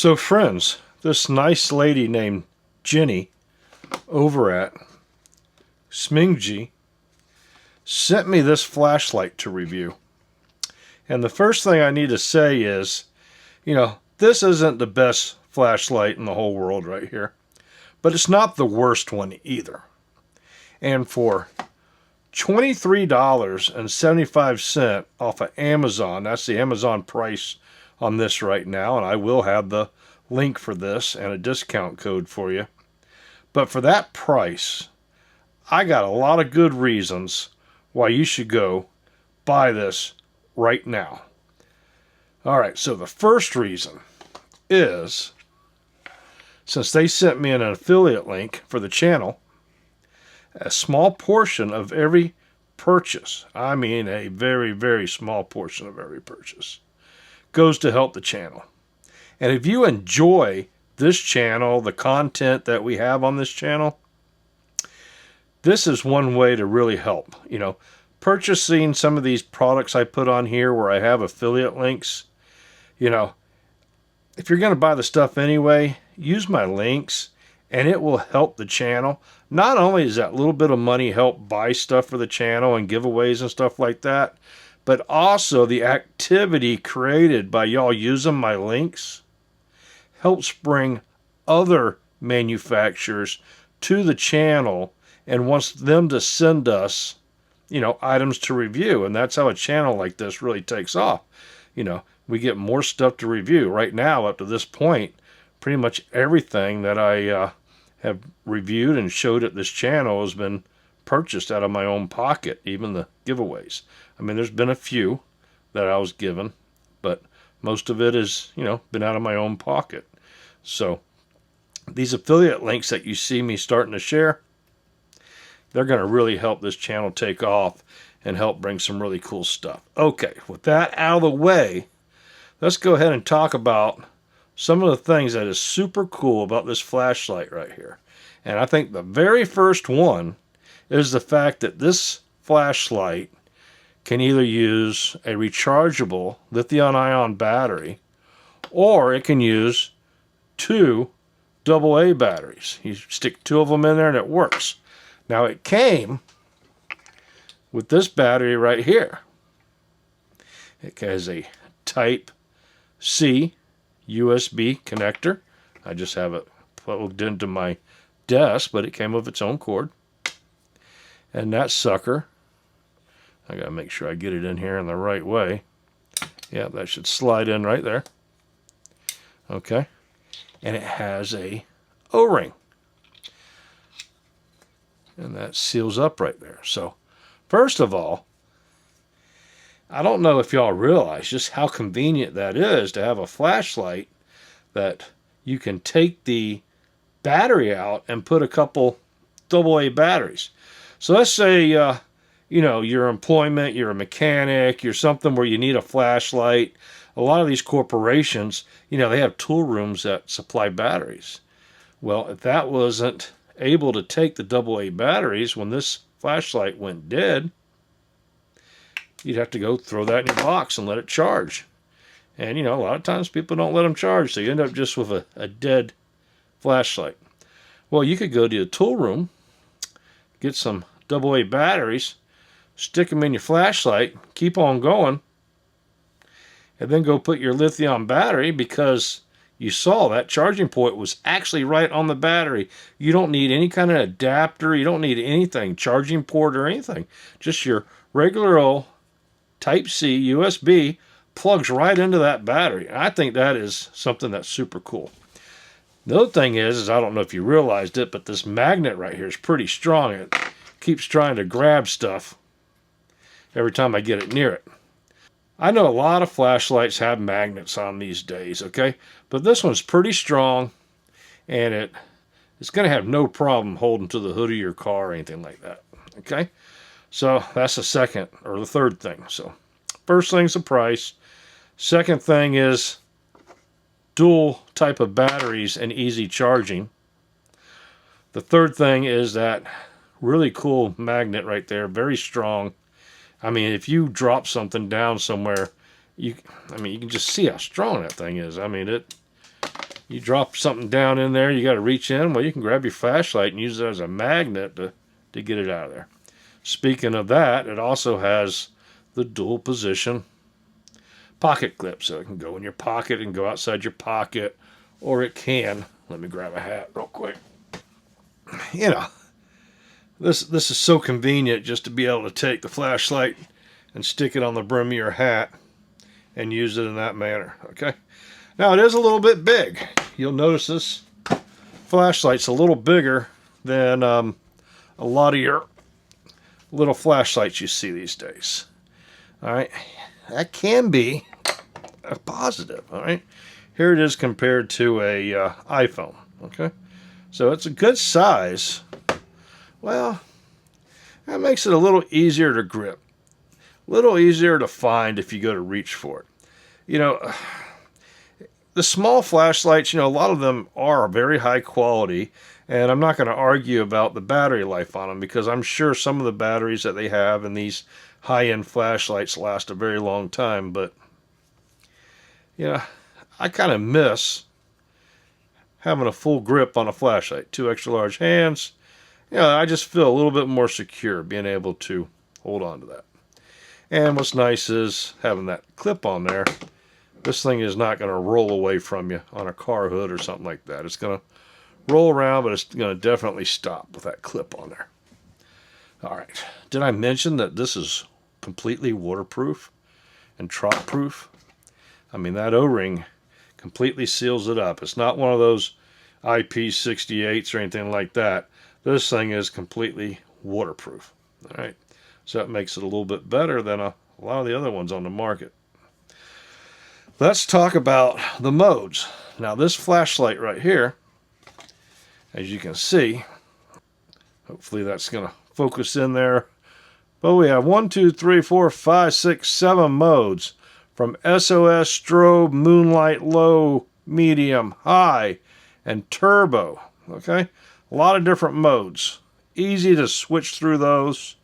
So friends, this nice lady named Jenny over at SMINGXI sent me this flashlight to review. And the first thing I need to say is, this isn't the best flashlight in the whole world right here, but it's not the worst one either. And for $23.75 off of Amazon, that's the Amazon price on this right now, and I will have the link for this and a discount code for you. But for that price, I got a lot of good reasons why you should go buy this right now. Alright, so the first reason is, since they sent me an affiliate link for the channel, a small portion of every purchase, I mean a very, very small portion of every purchase, goes to help the channel. And if you enjoy this channel, the content that we have on this channel, this is one way to really help. Purchasing some of these products I put on here where I have affiliate links, if you're going to buy the stuff anyway, use my links and it will help the channel. Not only does that little bit of money help buy stuff for the channel and giveaways and stuff like that, but also the activity created by y'all using my links helps bring other manufacturers to the channel and wants them to send us, items to review. And that's how a channel like this really takes off. We get more stuff to review. Right now, up to this point, pretty much everything that I have reviewed and showed at this channel has been purchased out of my own pocket, even the giveaways. I mean, there's been a few that I was given, but most of it has, been out of my own pocket. So these affiliate links that you see me starting to share, they're going to really help this channel take off and help bring some really cool stuff. Okay, with that out of the way, let's go ahead and talk about some of the things that is super cool about this flashlight right here. And I think the very first one is the fact that this flashlight can either use a rechargeable lithium-ion battery, or it can use two AA batteries. You stick two of them in there and it works. Now it came with this battery right here. It has a Type C USB connector. I just have it plugged into my desk, but it came with its own cord. And that sucker, I gotta make sure I get it in here in the right way. Yeah, that should slide in right there. Okay. And it has a O-ring. And that seals up right there. So, first of all, I don't know if y'all realize just how convenient that is to have a flashlight that you can take the battery out and put a couple AA batteries. So let's say, your employment, you're a mechanic, you're something where you need a flashlight. A lot of these corporations, they have tool rooms that supply batteries. Well, if that wasn't able to take the AA batteries when this flashlight went dead, you'd have to go throw that in your box and let it charge. And, a lot of times people don't let them charge, so you end up just with a dead flashlight. Well, you could go to a tool room, get some AA batteries, stick them in your flashlight, keep on going, and then go put your lithium battery, because you saw that charging point was actually right on the battery. You don't need any kind of adapter. You don't need anything, charging port or anything. Just your regular old Type C USB plugs right into that battery. I think that is something that's super cool. The other thing is I don't know if you realized it, but this magnet right here is pretty strong. It keeps trying to grab stuff every time I get it near it. I know a lot of flashlights have magnets on these days, okay? But this one's pretty strong, and it's going to have no problem holding to the hood of your car or anything like that, okay? So that's the second or the third thing. So first thing's the price. Second thing is dual type of batteries and easy charging. The third thing is that really cool magnet right there, very strong. I mean, if you drop something down somewhere, you can just see how strong that thing is. I mean, you drop something down in there, you got to reach in, well, you can grab your flashlight and use it as a magnet to get it out of there. Speaking of that, it also has the dual position pocket clip, so it can go in your pocket and go outside your pocket, or it can, let me grab a hat real quick. You know, this is so convenient just to be able to take the flashlight and stick it on the brim of your hat and use it in that manner, okay? Now, it is a little bit big. You'll notice this flashlight's a little bigger than a lot of your little flashlights you see these days. All right, that can be a positive. All right, here it is compared to a iPhone. Okay, so it's a good size. Well, that makes it a little easier to grip, a little easier to find if you go to reach for it. You know, the small flashlights, you know, a lot of them are very high quality, and I'm not going to argue about the battery life on them, because I'm sure some of the batteries that they have in these high-end flashlights last a very long time, but, you know, I kind of miss having a full grip on a flashlight. 2 extra large hands, you know, I just feel a little bit more secure being able to hold on to that. And what's nice is having that clip on there. This thing is not going to roll away from you on a car hood or something like that. It's going to roll around, but it's going to definitely stop with that clip on there. All right. Did I mention that this is completely waterproof and drop proof? I mean, that O-ring completely seals it up. It's not one of those IP68s or anything like that. This thing is completely waterproof. All right. So that makes it a little bit better than a lot of the other ones on the market. Let's talk about the modes. Now, this flashlight right here, as you can see, hopefully that's going to focus in there. But we have 1, 2, 3, 4, 5, 6, 7 modes, from SOS, strobe, moonlight, low, medium, high, and turbo. Okay, a lot of different modes. Easy to switch through those.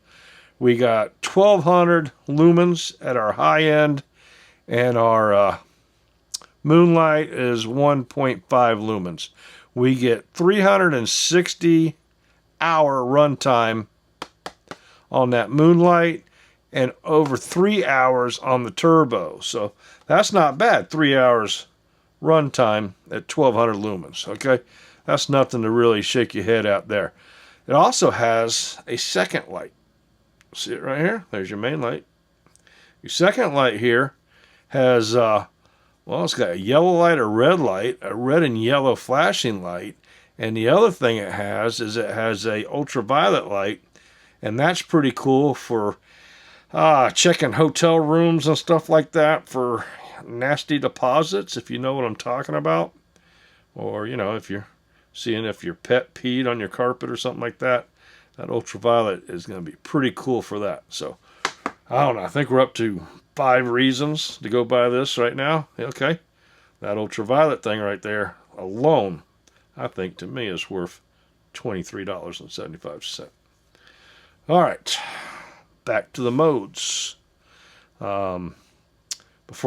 We got 1200 lumens at our high end, and our moonlight is 1.5 lumens. We get 360 hour runtime on that moonlight and over 3 hours on the turbo. So that's not bad. 3 hours runtime at 1200 lumens. Okay, that's nothing to really shake your head at there. It also has a second light. See it right here? There's your main light. Your second light here has, well, it's got a yellow light, a red and yellow flashing light. And the other thing it has is it has a ultraviolet light. And that's pretty cool for checking hotel rooms and stuff like that for nasty deposits, if you know what I'm talking about. Or, you know, if you're seeing if your pet peed on your carpet or something like that. That ultraviolet is going to be pretty cool for that. So, I don't know. I think we're up to 5 reasons to go buy this right now. Okay. That ultraviolet thing right there alone, I think to me is worth $23.75. All right. Back to the modes. Before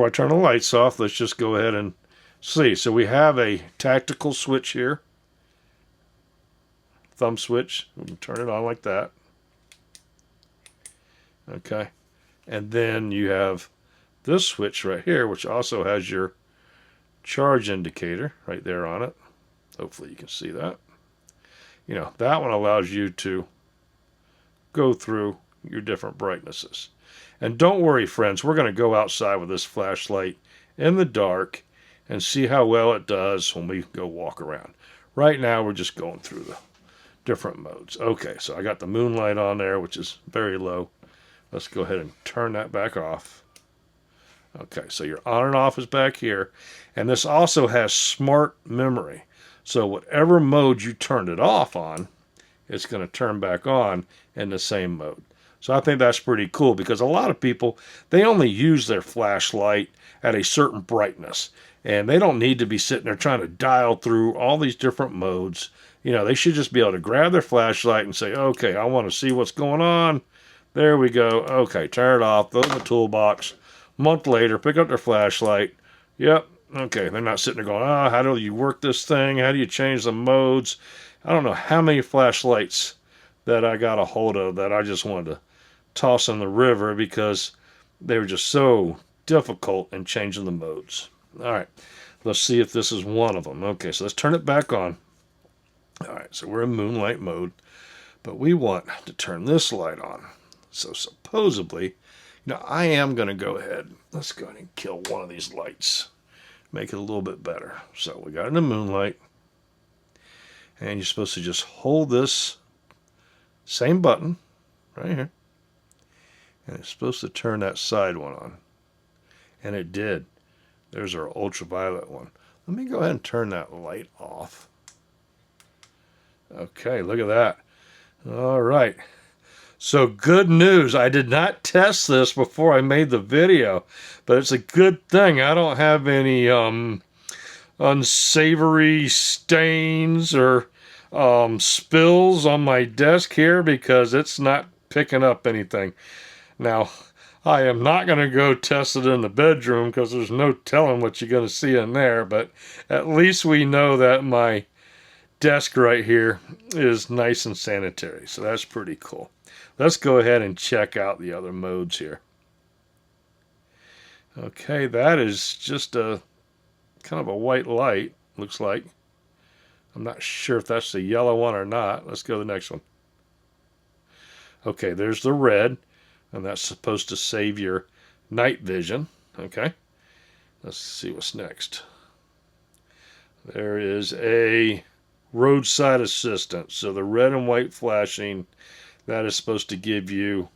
I turn the lights off, let's just go ahead and see. So we have a tactical switch here. Thumb switch. We can turn it on like that. Okay. And then you have this switch right here, which also has your charge indicator right there on it. Hopefully you can see that. You know, that one allows you to go through your different brightnesses. And don't worry, friends, we're going to go outside with this flashlight in the dark and see how well it does when we go walk around. Right now, we're just going through the different modes. Okay, so I got the moonlight on there, which is very low. Let's go ahead and turn that back off. Okay, so your on and off is back here. And this also has smart memory. So whatever mode you turned it off on, it's going to turn back on in the same mode. So I think that's pretty cool, because a lot of people, they only use their flashlight at a certain brightness. And they don't need to be sitting there trying to dial through all these different modes. You know, they should just be able to grab their flashlight and say, okay, I want to see what's going on. There we go. Okay, turn it off. Throw it in the toolbox. A month later, pick up their flashlight. Yep, Okay, they're not sitting there going, oh, how do you work this thing? How do you change the modes? I don't know how many flashlights that I got a hold of that I just wanted to toss in the river because they were just so difficult in changing the modes. All right, let's see if this is one of them. Okay, so let's turn it back on. All right, so we're in moonlight mode, but we want to turn this light on. So supposedly, I am going to go ahead. Let's go ahead and kill one of these lights. Make it a little bit better. So we got it in the moonlight. And you're supposed to just hold this same button right here. And it's supposed to turn that side one on. And it did. There's our ultraviolet one. Let me go ahead and turn that light off. Okay, look at that. All right. So good news. I did not test this before I made the video, but it's a good thing I don't have any unsavory stains or spills on my desk here because it's not picking up anything. Now, I am not going to go test it in the bedroom because there's no telling what you're going to see in there, but at least we know that my desk right here is nice and sanitary, so that's pretty cool. Let's go ahead and check out the other modes here. Okay, that is just a kind of a white light, looks like. I'm not sure if that's the yellow one or not. Let's go to the next one. Okay, there's the red, and that's supposed to save your night vision. Okay, let's see what's next. There is a roadside assistance. So the red and white flashing, that is supposed to give you,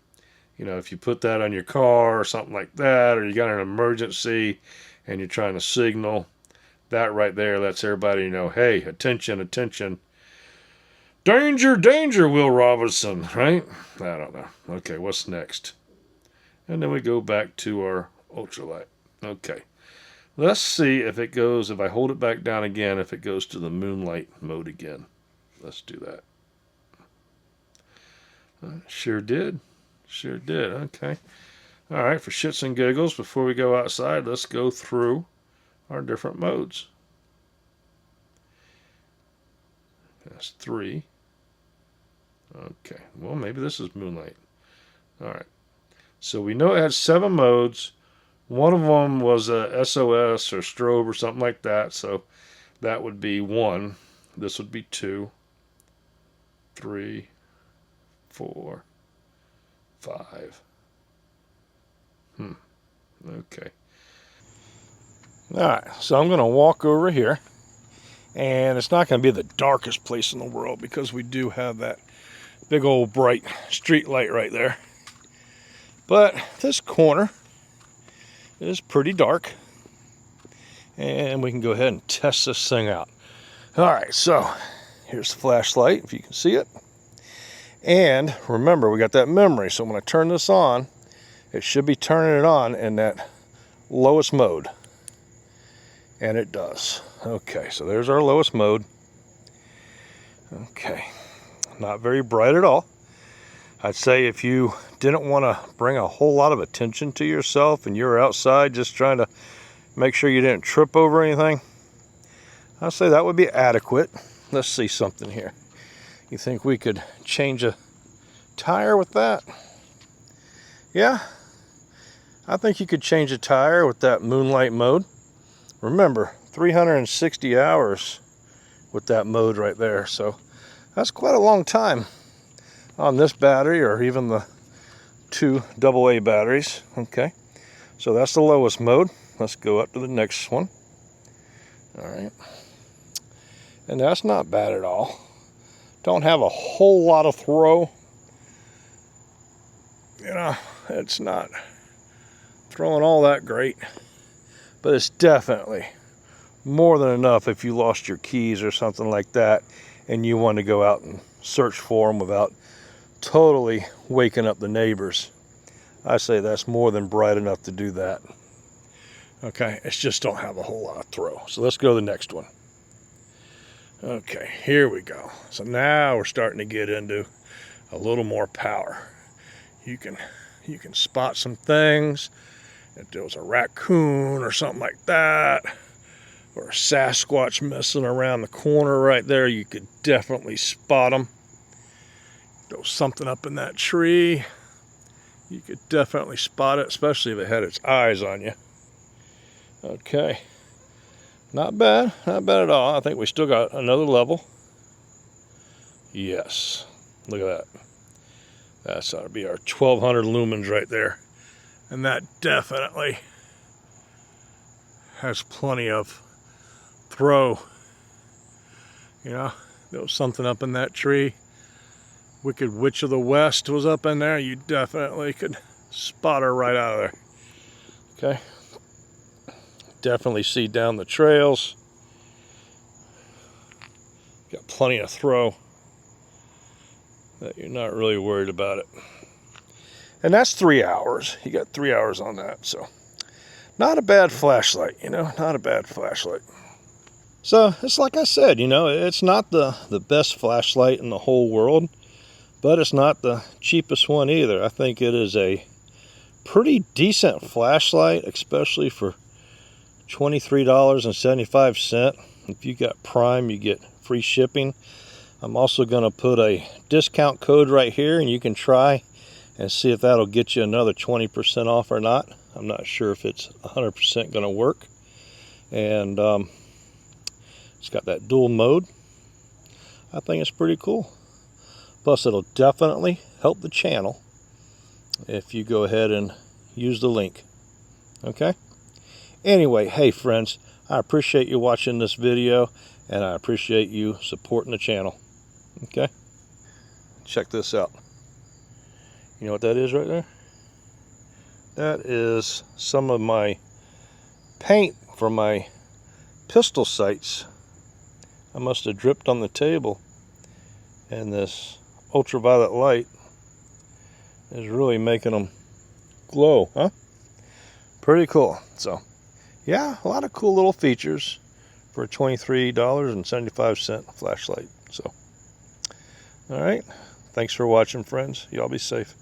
if you put that on your car or something like that, or you got an emergency and you're trying to signal, that right there lets everybody know, hey, attention, attention. Danger, danger, Will Robinson, right? I don't know. Okay, what's next? And then we go back to our ultralight. Okay. Let's see if it goes, if I hold it back down again, if it goes to the moonlight mode again. Let's do that. Sure did. Sure did. Okay. All right, for shits and giggles, before we go outside, let's go through our different modes. That's 3. Okay. Well, maybe this is moonlight. All right. So we know it has 7 modes. One of them was a SOS or strobe or something like that. So that would be 1. This would be 2, 3, 4, 5. Okay. All right. So I'm going to walk over here. And it's not going to be the darkest place in the world because we do have that big old bright street light right there. But this corner is pretty dark. And we can go ahead and test this thing out. All right, so here's the flashlight, if you can see it. And remember, we got that memory. So when I turn this on, it should be turning it on in that lowest mode. And it does. Okay, so there's our lowest mode. Okay, not very bright at all. I'd say if you didn't want to bring a whole lot of attention to yourself and you were outside just trying to make sure you didn't trip over anything, I'd say that would be adequate. Let's see something here. You think we could change a tire with that? Yeah, I think you could change a tire with that moonlight mode. Remember, 360 hours with that mode right there. So that's quite a long time on this battery, or even the 2 AA batteries. Okay, so that's the lowest mode. Let's go up to the next one. All right, and that's not bad at all. Don't have a whole lot of throw. It's not throwing all that great, but it's definitely more than enough if you lost your keys or something like that and you want to go out and search for them without totally waking up the neighbors. I say that's more than bright enough to do that. Okay, it's just don't have a whole lot of throw. So let's go to the next one. Okay, here we go. So now we're starting to get into a little more power. You can spot some things. If there was a raccoon or something like that, or a Sasquatch messing around the corner right there, you could definitely spot them. Throw something up in that tree, you could definitely spot it, especially if it had its eyes on you. Okay, not bad at all. I think we still got another level. Yes, look at that. That's ought to be our 1200 lumens right there. And that definitely has plenty of throw. You know, there was something up in that tree. Wicked Witch of the West was up in there. You definitely could spot her right out of there. Okay. Definitely see down the trails. Got plenty of throw. That you're not really worried about it. And that's 3 hours. You got 3 hours on that, so not a bad flashlight, you know, not a bad flashlight. So it's like I said, you know, it's not the best flashlight in the whole world, but it's not the cheapest one either. I think it is a pretty decent flashlight, especially for $23.75. If you got Prime, you get free shipping. I'm also going to put a discount code right here, and you can try and see if that'll get you another 20% off or not. I'm not sure if it's 100% going to work. And it's got that dual mode. I think it's pretty cool. Plus, it'll definitely help the channel if you go ahead and use the link. Okay? Anyway, hey friends, I appreciate you watching this video, and I appreciate you supporting the channel. Okay? Check this out. You know what that is right there? That is some of my paint for my pistol sights. I must have dripped on the table, and this ultraviolet light is really making them glow, huh? Pretty cool. So, yeah, a lot of cool little features for a $23.75 flashlight. So, all right. Thanks for watching, friends. Y'all be safe.